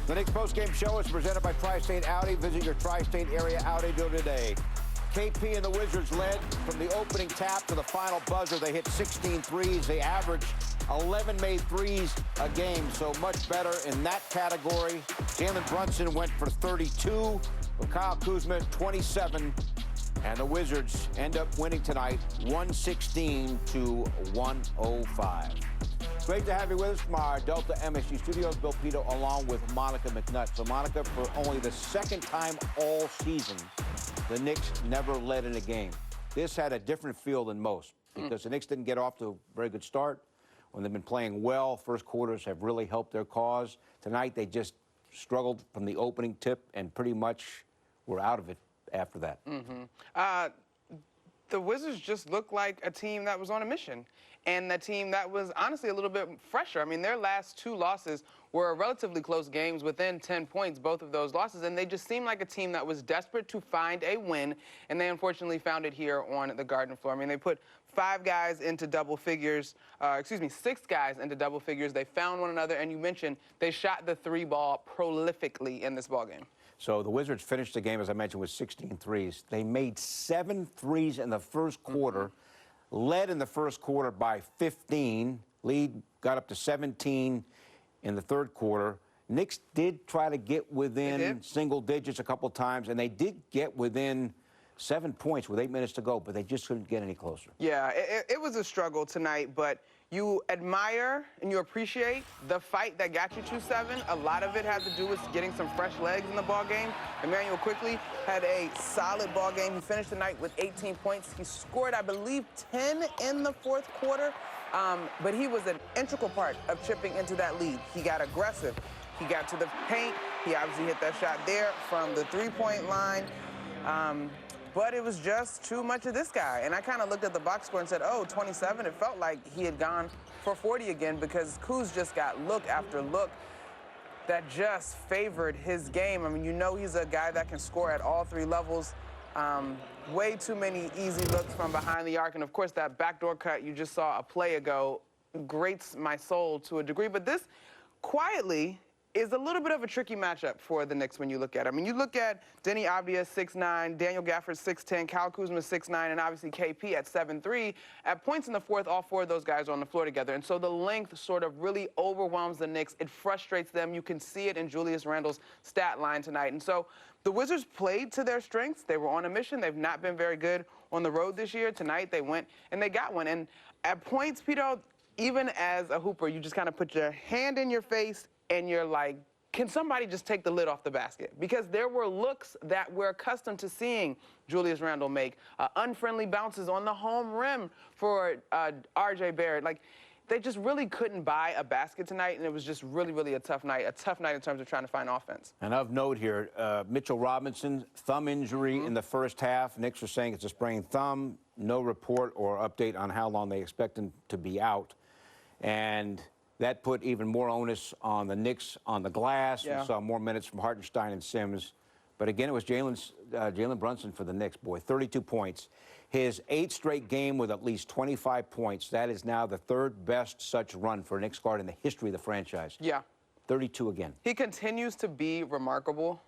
The Knicks postgame show is presented by Tri-State Audi. Visit your Tri-State area Audi dealer today. KP and the Wizards led from the opening tap to the final buzzer. They hit 16 threes. They averaged 11 made threes a game, so much better in that category. Jalen Brunson went for 32, with Kyle Kuzma 27, and the Wizards end up winning tonight 116 to 105. Great to have you with us from our Delta MSG studios. Bill Pito along with Monica McNutt. So, Monica, for only the second time all season, the Knicks never led in a game. This had a different feel than most because the Knicks didn't get off to a very good start. When they've been playing well, first quarters have really helped their cause. Tonight, they just struggled from the opening tip and pretty much were out of it after that. The Wizards just looked like a team that was on a mission, and a team that was honestly a little bit fresher. I mean, their last two losses were relatively close games within 10 points, both of those losses, and they just seemed like a team that was desperate to find a win, and they unfortunately found it here on the Garden floor. I mean, they put 5 guys into double figures, 6 guys into double figures. They found one another, and you mentioned they shot the 3 ball prolifically in this ballgame. So the Wizards finished the game, as I mentioned, with 16 threes. They made 7 threes in the first quarter, led in the first quarter by 15. Lead got up to 17 in the third quarter. Knicks did try to get within single digits a couple times, and they did get within 7 points with 8 minutes to go, but they just couldn't get any closer. Yeah, it was a struggle tonight, but you admire and you appreciate the fight that got you to 7. A lot of it had to do with getting some fresh legs in the ball game. Emmanuel quickly had a solid ball game. He finished the night with 18 points. He scored, I believe, 10 in the fourth quarter, but he was an integral part of chipping into that lead. He got aggressive. He got to the paint. He obviously hit that shot there from the three-point line. But it was just too much of this guy. And I kind of looked at the box score and said, oh, 27. It felt like he had gone for 40 again because Kuz just got look after look that just favored his game. I mean, you know he's a guy that can score at all 3 levels. Way too many easy looks from behind the arc. And, of course, that backdoor cut you just saw a play ago grates my soul to a degree. But this, quietly, is a little bit of a tricky matchup for the Knicks when you look at it. I mean, you look at Denny Avdia, 6'9", Daniel Gafford, 6'10", Kyle Kuzma, 6'9", and obviously KP at 7'3". At points in the fourth, all 4 of those guys are on the floor together. And so the length sort of really overwhelms the Knicks. It frustrates them. You can see it in Julius Randle's stat line tonight. And so the Wizards played to their strengths. They were on a mission. They've not been very good on the road this year. Tonight they went and they got one. And at points, Pito, even as a hooper, you just kind of put your hand in your face and you're like, can somebody just take the lid off the basket? Because there were looks that we're accustomed to seeing Julius Randle make, unfriendly bounces on the home rim for R.J. Barrett. Like, they just really couldn't buy a basket tonight, and it was just really, really a tough night in terms of trying to find offense. And of note here, Mitchell Robinson, thumb injury in the first half. Knicks are saying it's a sprained thumb. No report or update on how long they expect him to be out. And that put even more onus on the Knicks on the glass. Yeah. We saw more minutes from Hartenstein and Sims. But again, it was Jalen Brunson for the Knicks, boy, 32 points. His 8th straight game with at least 25 points. That is now the 3rd best such run for a Knicks guard in the history of the franchise. Yeah. 32 again. He continues to be remarkable.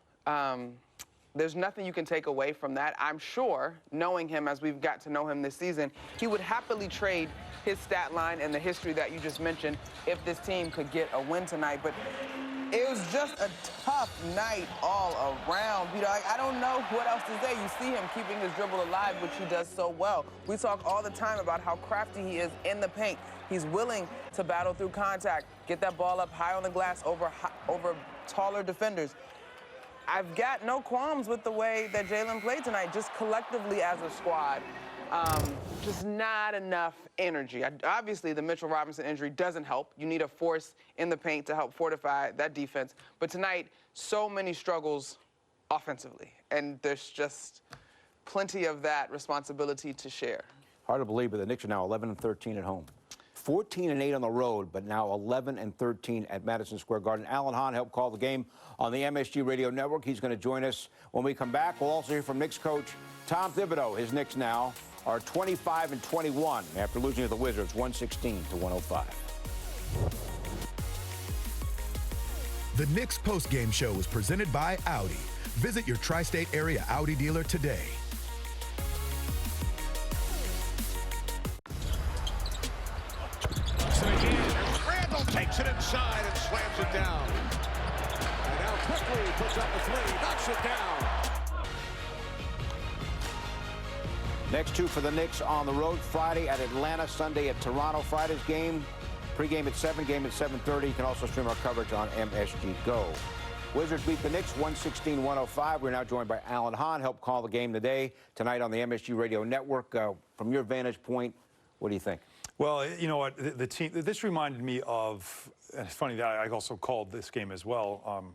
There's nothing you can take away from that. I'm sure, knowing him as we've got to know him this season, he would happily trade his stat line and the history that you just mentioned if this team could get a win tonight. But it was just a tough night all around. You know, I don't know what else to say. You see him keeping his dribble alive, which he does so well. We talk all the time about how crafty he is in the paint. He's willing to battle through contact, get that ball up high on the glass over taller defenders. I've got no qualms with the way that Jalen played tonight, just collectively as a squad. Just not enough energy. Obviously, the Mitchell Robinson injury doesn't help. You need a force in the paint to help fortify that defense. But tonight, so many struggles offensively, and there's just plenty of that responsibility to share. Hard to believe, but the Knicks are now 11-13 at home. 14-8 on the road, but now 11-13 at Madison Square Garden. Alan Hahn helped call the game on the MSG Radio Network. He's going to join us when we come back. We'll also hear from Knicks coach Tom Thibodeau. His Knicks now are 25-21 after losing to the Wizards 116 to 105. The Knicks postgame show is presented by Audi. Visit your tri-state area Audi dealer today. So again, Randall takes it inside and slams it down. And now quickly puts up the three, knocks it down. Next two for the Knicks on the road, Friday at Atlanta, Sunday at Toronto. Friday's game, pregame at 7, game at 7:30. You can also stream our coverage on MSG Go. Wizards beat the Knicks 116-105. We're now joined by Alan Hahn, helped call the game today, tonight on the MSG Radio Network. From your vantage point, what do you think? Well, you know what, the team, this reminded me of, and it's funny that I also called this game as well,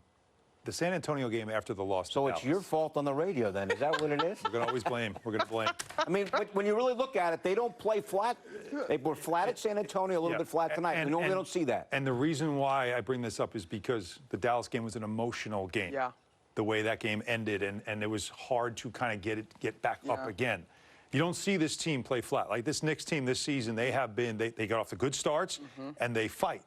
the San Antonio game after the loss to So Dallas. it's your fault on the radio then, is that what it is? We're going to always blame. We're going to blame. I mean, but when you really look at it, they don't play flat. They were flat at San Antonio, a little bit flat tonight. We normally don't see that. And the reason why I bring this up is because the Dallas game was an emotional game. Yeah. The way that game ended, and it was hard to kind of get back up again. You don't see this team play flat. Like this Knicks team this season, they got off the good starts, and they fight.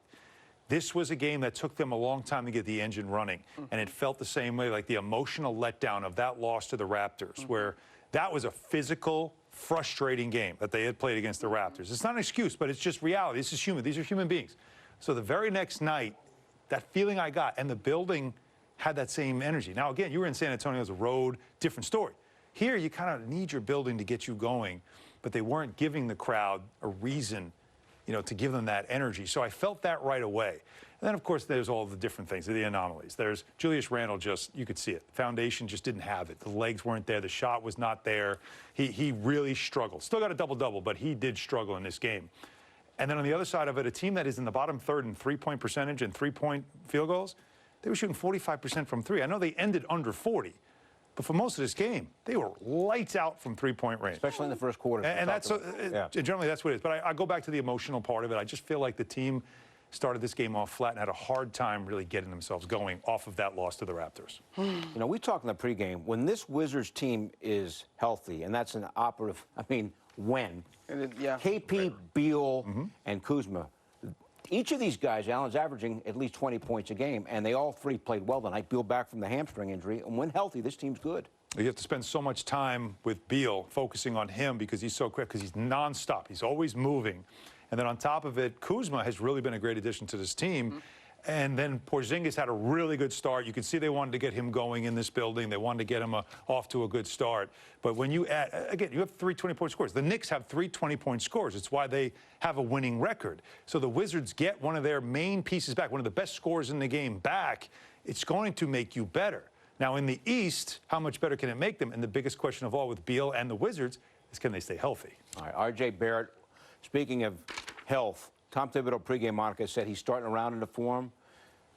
This was a game that took them a long time to get the engine running, and it felt the same way, like the emotional letdown of that loss to the Raptors, where that was a physical, frustrating game that they had played against the Raptors. It's not an excuse, but it's just reality. This is human. These are human beings. So the very next night, that feeling I got, and the building had that same energy. Now, again, you were in San Antonio as a road, different story. Here, you kind of need your building to get you going, but they weren't giving the crowd a reason, you know, to give them that energy. So I felt that right away. And then, of course, there's all the different things, the anomalies. There's Julius Randle, you could see it. The foundation just didn't have it. The legs weren't there. The shot was not there. He really struggled. Still got a double-double, but he did struggle in this game. And then on the other side of it, a team that is in the bottom third in three-point percentage and three-point field goals, they were shooting 45% from three. I know they ended under 40. But for most of this game, they were lights out from three-point range. Especially in the first quarter. And that's generally that's what it is. But I go back to the emotional part of it. I just feel like the team started this game off flat and had a hard time really getting themselves going off of that loss to the Raptors. You know, we talked in the pregame, when this Wizards team is healthy, and that's an operative, I mean, when? KP, Beal, and Kuzma, each of these guys, Allen's averaging at least 20 points a game, and they all three played well tonight. Beal back from the hamstring injury, and when healthy, this team's good. You have to spend so much time with Beal, focusing on him because he's so quick, because he's nonstop. He's always moving. And then on top of it, Kuzma has really been a great addition to this team. And then Porzingis had a really good start. You could see they wanted to get him going in this building. They wanted to get him off to a good start. But when you add, again, you have 3 20-point scores. The Knicks have 3 20-point scores. It's why they have a winning record. So the Wizards get one of their main pieces back, one of the best scorers in the game back. It's going to make you better. Now, in the East, how much better can it make them? And the biggest question of all with Beal and the Wizards is, can they stay healthy? All right, R.J. Barrett, speaking of health, Tom Thibodeau pregame Monica said he's starting around into form.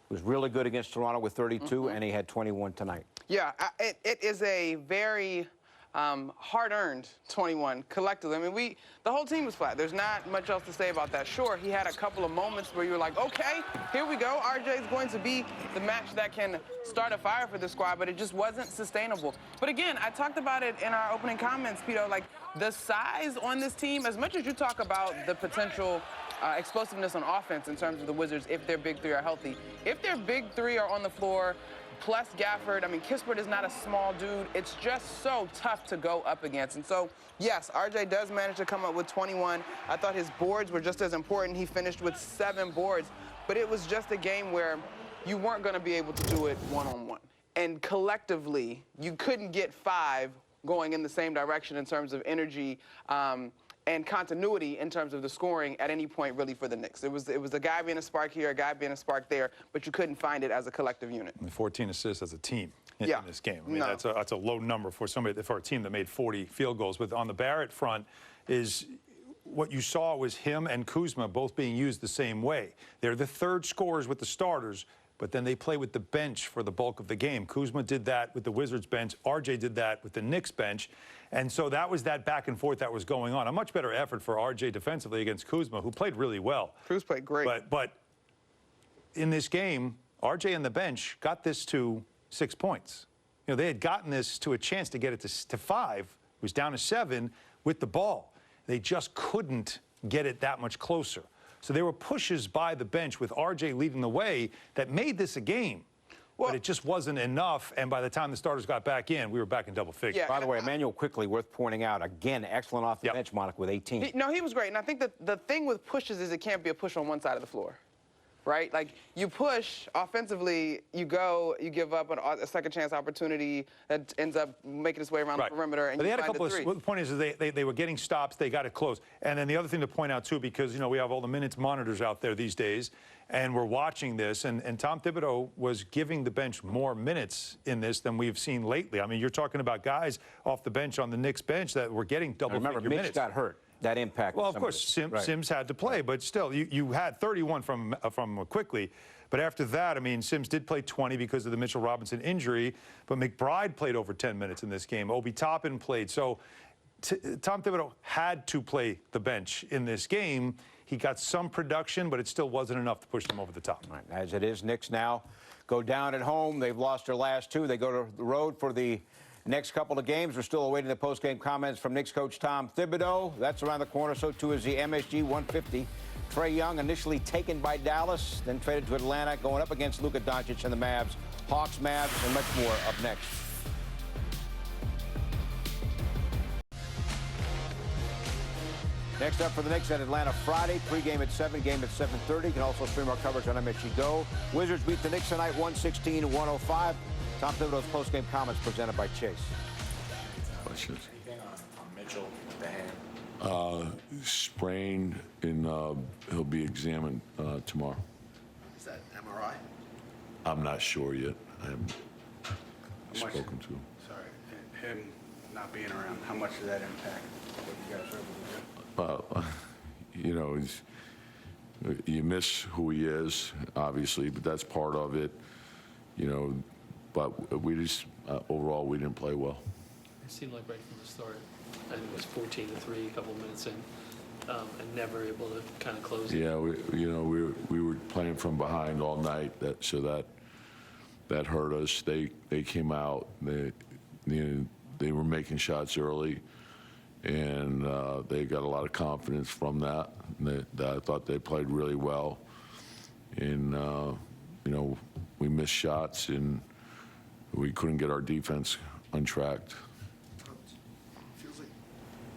He was really good against Toronto with 32, and he had 21 tonight. Yeah, it is a very hard-earned 21 collectively. I mean, the whole team was flat. There's not much else to say about that. Sure, he had a couple of moments where you were like, okay, here we go. RJ is going to be the match that can start a fire for the squad, but it just wasn't sustainable. But again, I talked about it in our opening comments, Pito, like the size on this team, as much as you talk about the potential explosiveness on offense in terms of the Wizards if their big three are healthy. If their big three are on the floor, plus Gafford, I mean, Kispert is not a small dude. It's just so tough to go up against. And so, yes, RJ does manage to come up with 21. I thought his boards were just as important. He finished with 7 boards. But it was just a game where you weren't going to be able to do it one-on-one. And collectively, you couldn't get 5 going in the same direction in terms of energy and continuity in terms of the scoring at any point really for the Knicks. It was a guy being a spark here, a guy being a spark there, but you couldn't find it as a collective unit. And 14 assists as a team in this game. I mean, No. that's a low number for a team that made 40 field goals. But on the Barrett front is what you saw was him and Kuzma both being used the same way. They're the third scorers with the starters, but then they play with the bench for the bulk of the game. Kuzma did that with the Wizards bench. RJ did that with the Knicks bench. And so that was that back and forth that was going on. A much better effort for RJ defensively against Kuzma, who played really well. Kuz played great. But in this game, RJ and the bench got this to 6 points. You know, they had gotten this to a chance to get it to 5. It was down to 7 with the ball. They just couldn't get it that much closer. So there were pushes by the bench with RJ leading the way that made this a game. but it just wasn't enough. And by the time the starters got back in, we were back in double figures. Yeah. By the way, Emmanuel quickly worth pointing out, again, excellent off the bench, Monica, with 18. He was great. And I think that the thing with pushes is it can't be a push on one side of the floor. Right? Like, you push offensively, you give up a second chance opportunity that ends up making its way around the perimeter, and but they you had a find couple the three. of, the point is they were getting stops, they got it close. And then the other thing to point out, too, because, we have all the minutes monitors out there these days, and we're watching this, and Tom Thibodeau was giving the bench more minutes in this than we've seen lately. I mean, you're talking about guys off the bench on the Knicks bench that were getting double-figure minutes. Remember, Mitch got hurt. That impact. Well, of course, Sims had to play, but still, you had 31 from quickly. But after that, I mean, Sims did play 20 because of the Mitchell Robinson injury, but McBride played over 10 minutes in this game. Obi Toppin played. So Tom Thibodeau had to play the bench in this game. He got some production, but it still wasn't enough to push them over the top. Right, as it is, Knicks now go down at home. They've lost their last two. They go to the road for the next couple of games. We're still awaiting the post-game comments from Knicks coach Tom Thibodeau. That's around the corner. So, too, is the MSG 150. Trae Young, initially taken by Dallas, then traded to Atlanta, going up against Luka Doncic and the Mavs. Hawks, Mavs, and much more up next. Next up for the Knicks at Atlanta Friday. Pre-game at 7, game at 7:30. You can also stream our coverage on MSG Go. Wizards beat the Knicks tonight 116-105. Tom Thibodeau's post-game comments presented by Chase. Questions? Anything on Mitchell, the hand? Sprained, and he'll be examined tomorrow. Is that MRI? I'm not sure yet. I haven't spoken to him. Sorry, him not being around, how much did that impact what you guys were able to do? You miss who he is, obviously, but that's part of it, but we just, overall, we didn't play well. It seemed like right from the start, I think it was 14-3 a couple of minutes in, and never able to kind of close it. Yeah, we were playing from behind all night, so that hurt us. They came out, they were making shots early, and they got a lot of confidence from that. And I thought they played really well, and we missed shots and we couldn't get our defense untracked. Feels like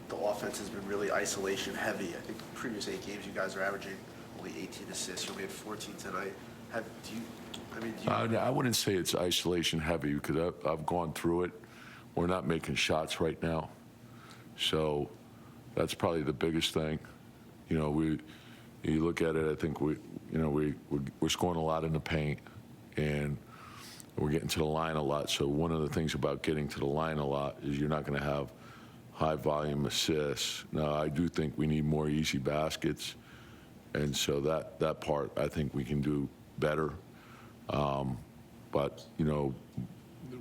the offense has been really isolation heavy. I think the previous 8 games you guys are averaging only 18 assists. You only had 14 tonight. I wouldn't say it's isolation heavy because I've gone through it. We're not making shots right now, so that's probably the biggest thing. You look at it. I think we're scoring a lot in the paint, and we're getting to the line a lot. So one of the things about getting to the line a lot is you're not going to have high volume assists. Now, I do think we need more easy baskets, and so that part I think we can do better. But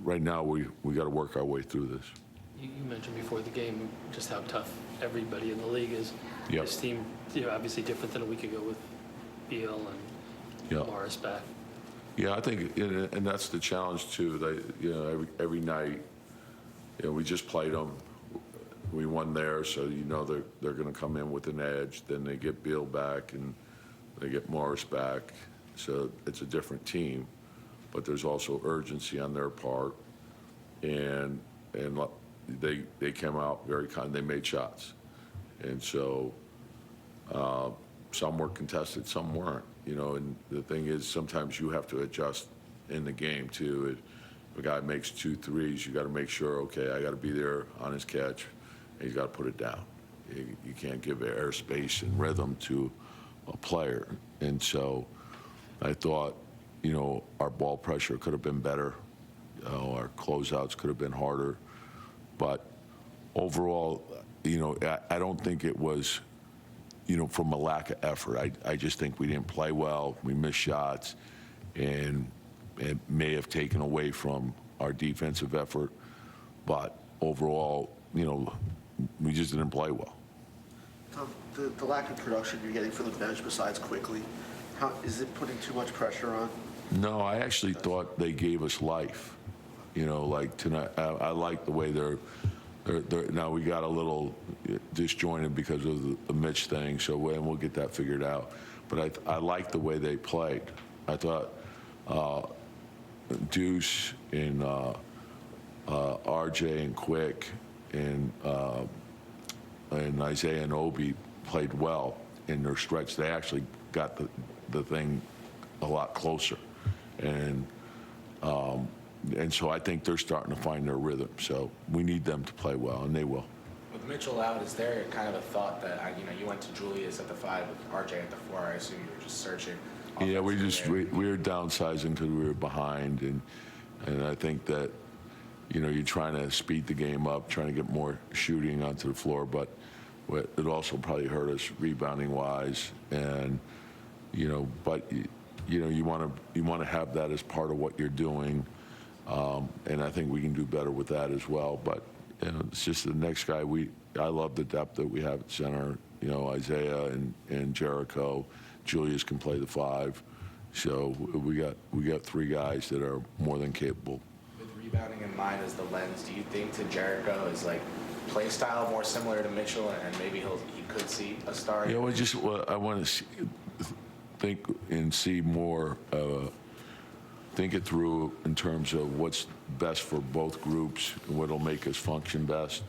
right now we got to work our way through this. You mentioned before the game just how tough everybody in the league is. Yep. This team, obviously different than a week ago with Beal and Morris back. Yeah, I think, and that's the challenge too. That every night, we just played them. We won there, so they're going to come in with an edge. Then they get Beal back, and they get Morris back. So it's a different team, but there's also urgency on their part, and they came out very kind. They made shots, and so some were contested, some weren't. And the thing is, sometimes you have to adjust in the game too. If a guy makes 2 threes, you got to make sure, okay, I got to be there on his catch, and he's got to put it down. You can't give airspace and rhythm to a player. And so I thought, our ball pressure could have been better. Our closeouts could have been harder. But overall, I don't think it was, from a lack of effort. I just think we didn't play well. We missed shots, and it may have taken away from our defensive effort. But overall, we just didn't play well. Tom, the lack of production you're getting from the bench besides quickly, is it putting too much pressure on? No, I actually thought they gave us life. Like tonight, I like the way they're now we got a little disjointed because of the Mitch thing, so we'll get that figured out. But I like the way they played. I thought Deuce and RJ and Quick and Isaiah and Obi played well in their stretch. They actually got the thing a lot closer, and so I think they're starting to find their rhythm. So we need them to play well, and they will. With Mitchell out, is there kind of a thought that you went to Julius at the 5 with RJ at the 4? I assume you were just searching. Yeah, we were downsizing because we were behind, and I think that you're trying to speed the game up, trying to get more shooting onto the floor, but it also probably hurt us rebounding wise, and but you want to have that as part of what you're doing, and I think we can do better with that as well. But it's just the next guy. I love the depth that we have at center. Isaiah and Jericho. Julius can play the 5, so we got 3 guys that are more than capable. With rebounding in mind as the lens, do you think to Jericho is like play style more similar to Mitchell, and maybe he could see a star? I want to think and see more. Think it through in terms of what's best for both groups and what'll make us function best.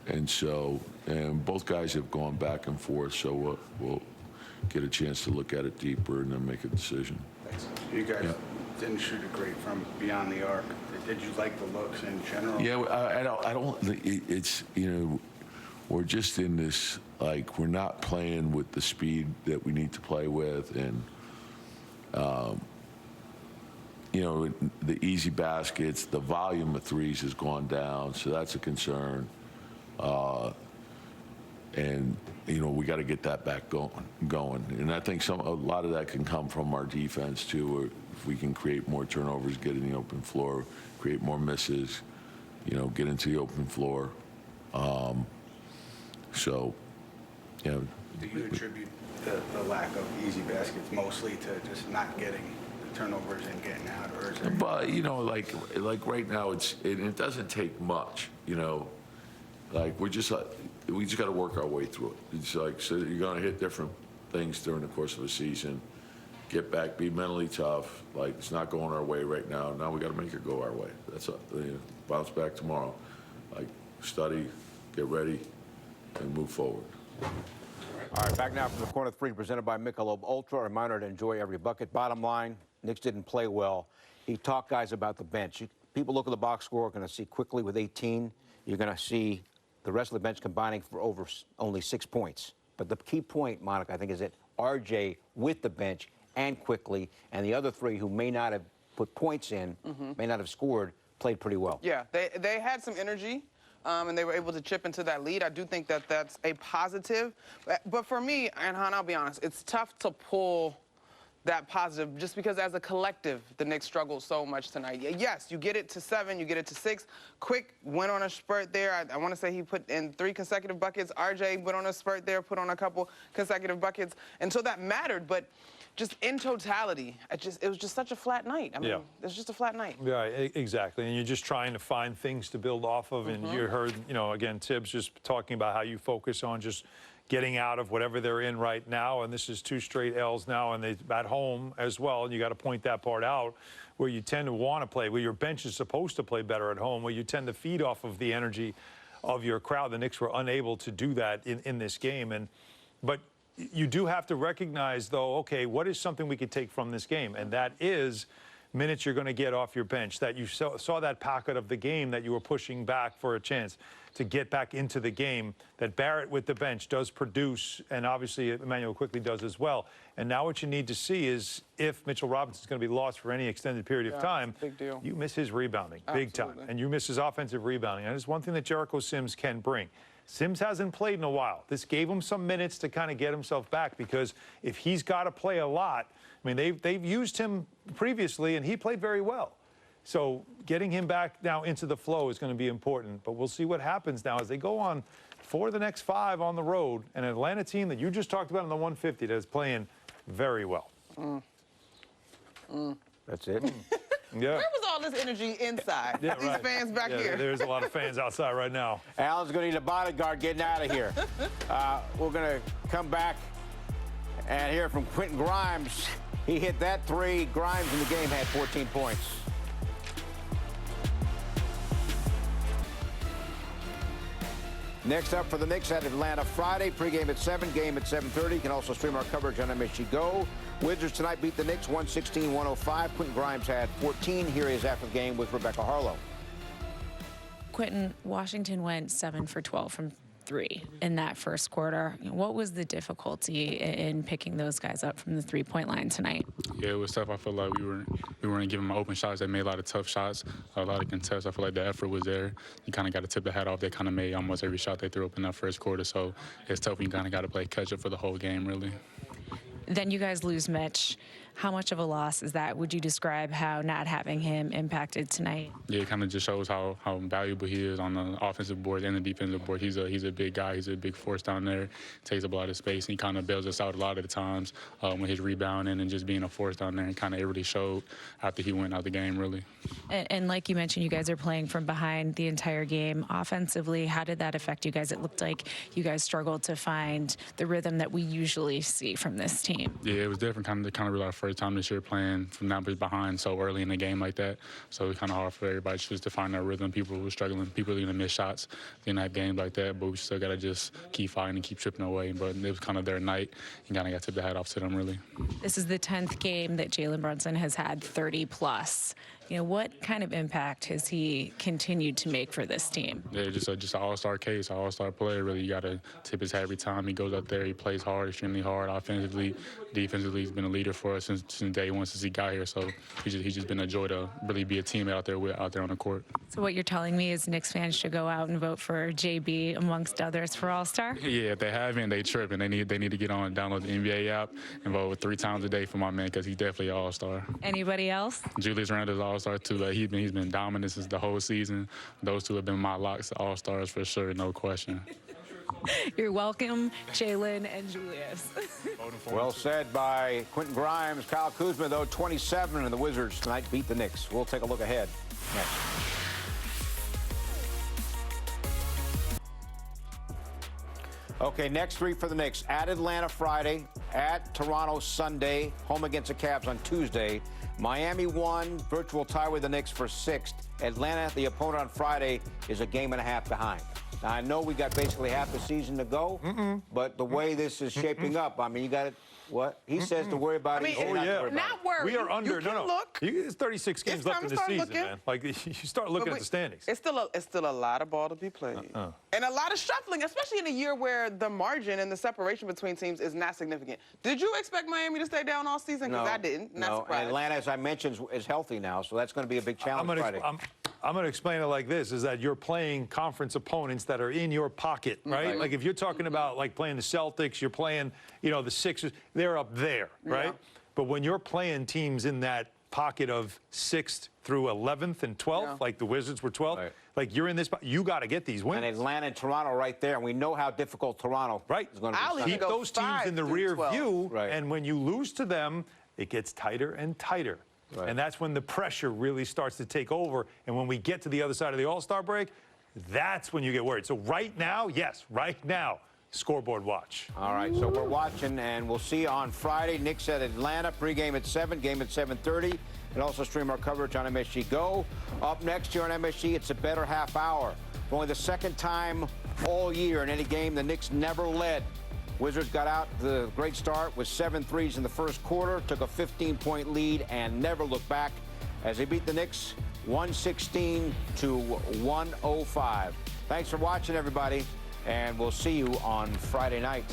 And both guys have gone back and forth, so we'll get a chance to look at it deeper and then make a decision. Thanks. You guys didn't shoot it great from beyond the arc. Did you like the looks in general? Yeah, I don't. It's we're just in this, like, we're not playing with the speed that we need to play with, and the easy baskets, the volume of threes has gone down, so that's a concern. And we got to get that back going. And I think a lot of that can come from our defense too. If we can create more turnovers, get in the open floor, create more misses, get into the open floor. Do you attribute the lack of easy baskets mostly to just not getting the turnovers and getting out, or is it? But like right now, it doesn't take much. Like we just got to work our way through it. It's like, so you're going to hit different things during the course of a season. Get back, be mentally tough. Like, it's not going our way right now. Now we got to make it go our way. That's bounce back tomorrow. Like, study, get ready, and move forward. All right, back now from the corner 3, presented by Michelob Ultra. A reminder to enjoy every bucket. Bottom line, Knicks didn't play well. He talked, guys, about the bench. People look at the box score, are going to see quickly with 18. You're going to see the rest of the bench combining for over only 6 points. But the key point, Monica, I think, is that RJ with the bench and quickly, and the other 3 who may not have put points in, may not have scored, played pretty well. Yeah, they had some energy, and they were able to chip into that lead. I do think that that's a positive. But for me, and Han, I'll be honest, it's tough to pull that positive just because as a collective, the Knicks struggled so much tonight. Yes, you get it to 7, you get it to 6. Quick went on a spurt there. I want to say he put in 3 consecutive buckets. RJ went on a spurt there, put on a couple consecutive buckets. And so that mattered, but just in totality, it was just such a flat night. I mean, it was just a flat night. Yeah, exactly. And you're just trying to find things to build off of. And you heard, again, Tibbs just talking about how you focus on just getting out of whatever they're in right now, and this is 2 straight L's now, and they at home as well, and you got to point that part out, where you tend to want to play, where your bench is supposed to play better at home, where you tend to feed off of the energy of your crowd. The Knicks were unable to do that in this game, but you do have to recognize, though, okay, what is something we could take from this game, and that is minutes you're going to get off your bench, that you saw that pocket of the game that you were pushing back for a chance to get back into the game, that Barrett with the bench does produce, and obviously Emmanuel quickly does as well. And now what you need to see is if Mitchell Robinson's going to be lost for any extended period of time, big deal. You miss his rebounding big time, and you miss his offensive rebounding. And it's one thing that Jericho Sims can bring. Sims hasn't played in a while. This gave him some minutes to kind of get himself back, because if he's got to play a lot, I mean, they've used him previously, and he played very well. So getting him back now into the flow is going to be important. But we'll see what happens now as they go on for the next 5 on the road. An Atlanta team that you just talked about in the 150 that is playing very well. That's it. Yeah. Where was all this energy inside? Yeah, These fans back here. There's a lot of fans outside right now. Alan's going to need a bodyguard getting out of here. We're going to come back and hear from Quentin Grimes. He hit that 3. Grimes in the game had 14 points. Next up for the Knicks at Atlanta Friday. Pregame at 7, game at 7:30. You can also stream our coverage on MSG Go. Wizards tonight beat the Knicks 116-105. Quentin Grimes had 14. Here he is after the game with Rebecca Harlow. Quentin, Washington went 7 for 12 from 3 in that first quarter. What was the difficulty in picking those guys up from the three-point line tonight? Yeah, it was tough. I feel like we weren't giving them open shots. They made a lot of tough shots, a lot of contests. I feel like the effort was there. You kind of got to tip the hat off. They kind of made almost every shot they threw up in that first quarter. So it's tough. You kind of got to play catch-up for the whole game, really. Then you guys lose Mitch. How much of a loss is that? Would you describe how not having him impacted tonight? Yeah, it kind of just shows how valuable he is on the offensive board and the defensive board. He's a big guy. He's a big force down there. Takes up a lot of space. And he kind of bails us out a lot of the times with his rebounding and just being a force down there. And kind of it really showed after he went out the game, really. And like you mentioned, you guys are playing from behind the entire game. Offensively, how did that affect you guys? It looked like you guys struggled to find the rhythm that we usually see from this team. Yeah, it was different. Kind of really our first time this year playing from that much behind so early in the game like that. So it was kind of hard for everybody just to find their rhythm. People were struggling. People were going to miss shots in that game like that. But we still got to just keep fighting and keep chipping away. But it was kind of their night and kind of got to tip the hat off to them, really. This is the 10th game that Jalen Brunson has had 30-plus. You know, what kind of impact has he continued to make for this team? Yeah, just an all-star case, an all-star player. Really, you got to tip his hat every time he goes out there. He plays hard, extremely hard, offensively, defensively. He's been a leader for us since day one, since he got here. So he's just been a joy to really be a teammate out there on the court. So what you're telling me is Knicks fans should go out and vote for JB amongst others for All-Star? Yeah, if they haven't, they tripping. They need to get on and download the NBA app and vote 3 times a day for my man because he's definitely an All-Star. Anybody else? Julius Randle's All-Star too. He's been dominant since the whole season. Those two have been my locks, All-Stars for sure, no question. You're welcome, Jalen and Julius. Well said by Quentin Grimes. Kyle Kuzma, though, 27, and the Wizards tonight beat the Knicks. We'll take a look ahead next. Okay, next 3 for the Knicks. At Atlanta Friday, at Toronto Sunday, home against the Cavs on Tuesday. Miami won, virtual tie with the Knicks for 6th. Atlanta, the opponent on Friday, is a game and a half behind. Now, I know we got basically half the season to go, but the way this is shaping up, I mean, you got it. What? He says to worry about it. Not worry. We are under. You can look. There's 36 games left in the season, man. Like, you start looking at the standings. It's still a lot of ball to be played. And a lot of shuffling, especially in a year where the margin and the separation between teams is not significant. Did you expect Miami to stay down all season? Because I didn't. Not surprised. And Atlanta, as I mentioned, is healthy now, so that's going to be a big challenge Friday. I'm going to explain it like this, is that you're playing conference opponents that are in your pocket, right? Like if you're talking about like playing the Celtics, you're playing, the Sixers, they're up there, right? Yeah. But when you're playing teams in that pocket of 6th through 11th and 12th, like the Wizards were 12th, like you're in this, you got to get these wins. And Atlanta and Toronto right there, and we know how difficult Toronto is going to be. Keep those teams in the rear view, and when you lose to them, it gets tighter and tighter. And that's when the pressure really starts to take over. And when we get to the other side of the All-Star break, that's when you get worried. So right now, right now, scoreboard watch. All right, so we're watching, and we'll see you on Friday. Knicks at Atlanta, pregame at 7, game at 7:30. And also stream our coverage on MSG Go. Up next here on MSG, it's a better half hour. For only the 2nd time all year in any game, the Knicks never led. Wizards got out the great start with 7 threes in the first quarter, took a 15-point lead, and never looked back as they beat the Knicks 116-105. Thanks for watching, everybody, and we'll see you on Friday night.